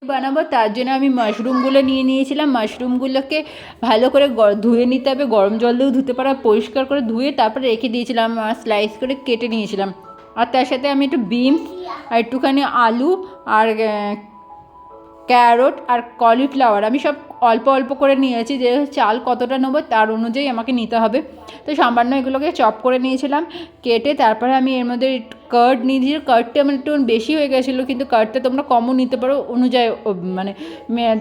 বানাবো তার জন্য আমি মাশরুমগুলো নিয়ে নিয়েছিলাম। মাশরুমগুলোকে ভালো করে ধুয়ে নিতে হবে, গরম জল দিয়েও ধুতে পারো, পরিষ্কার করে ধুয়ে তারপরে রেখে দিয়েছিলাম, স্লাইস করে কেটে নিয়েছিলাম। আর তার সাথে আমি একটু বিনস আর একটুখানি আলু আর ক্যারট আর কলিফ্লাওয়ার আমি সব অল্প অল্প করে নিয়েছি, যে চাল কতটা নেবো তার অনুযায়ী আমাকে নিতে হবে। তো সামান্য এগুলোকে চপ করে নিয়েছিলাম কেটে। তারপরে আমি এর মধ্যে কার্ড নিয়েছি, কার্ডটা আমার একটু বেশি হয়ে গেছিলো, কিন্তু কার্ডটা তোমরা কমও নিতে পারো অনুযায়ী, মানে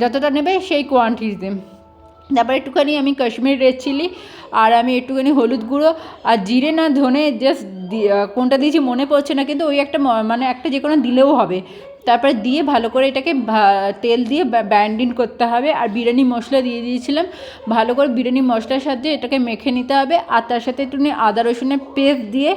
যতটা নেবে সেই কোয়ান্টিটিতে। তারপরে একটুখানি আমি কাশ্মীরি রেড চিলি আর আমি একটুখানি হলুদ গুঁড়ো আর জিরে না ধনে জাস্ট কোনটা দিয়েছি মনে পড়ছে না, কিন্তু ওই একটা মানে একটা যে কোনো দিলেও হবে। তারপরে দিয়ে ভালো করে এটাকে তেল দিয়ে ব্যান্ডিং করতে হবে। আর বিরিয়ানি মশলা দিয়ে দিয়েছিলাম, ভালো করে বিরিয়ানি মশলার সাথে এটাকে মেখে নিতে হবে। আর তার সাথে একটুখানি আদা রসুনের পেস্ট দিয়ে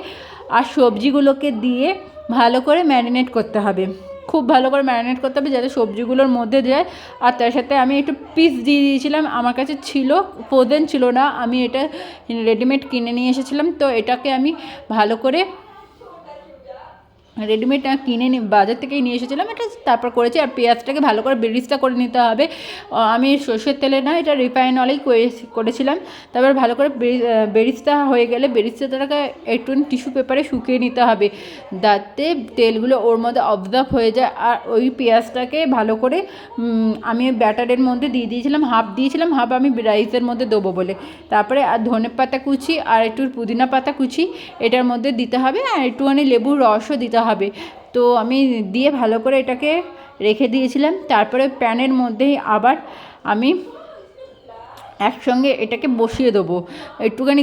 আর সবজিগুলোকে দিয়ে ভালো করে ম্যারিনেট করতে হবে, খুব ভালো করে ম্যারিনেট করতে হবে যাতে সবজিগুলোর মধ্যে যায়। আর তার সাথে আমি একটু পিস দিয়ে দিয়েছিলাম, আমার কাছে ছিল, ফ্রোজেন ছিল না, আমি এটা রেডিমেড কিনে নিয়ে এসেছিলাম। তো এটাকে আমি ভালো করে রেডিমেড কিনে বাজার থেকেই নিয়ে এসেছিলাম, এটা তারপর করেছি। আর পেঁয়াজটাকে ভালো করে বেরিস্তা করে নিতে হবে, আমি সর্ষের তেলে না, এটা রিফাইন অয়েলেই করেছিলাম। তারপর ভালো করে বেরিস্তা হয়ে গেলে বেরিস্তাটাকে একটু টিস্যু পেপারে শুকিয়ে নিতে হবে, যাতে তেলগুলো ওর মধ্যে অবজর্ব হয়ে যায়। আর ওই পেঁয়াজটাকে ভালো করে আমি ব্যাটারের মধ্যে দিয়ে দিয়েছিলাম, হাফ দিয়েছিলাম, হাফ আমি রাইসের মধ্যে দেবো বলে। তারপরে আর ধনে পাতা কুচি আর একটু পুদিনা পাতা কুচি এটার মধ্যে দিতে হবে, আর একটুখানি লেবুর রসও দিতে হবে। তো আমি দিয়ে ভালো করে এটাকে রেখে দিয়েছিলাম। তারপরে প্যানের মধ্যেই আবার আমি একসঙ্গে এটাকে বসিয়ে দেবো, একটুখানি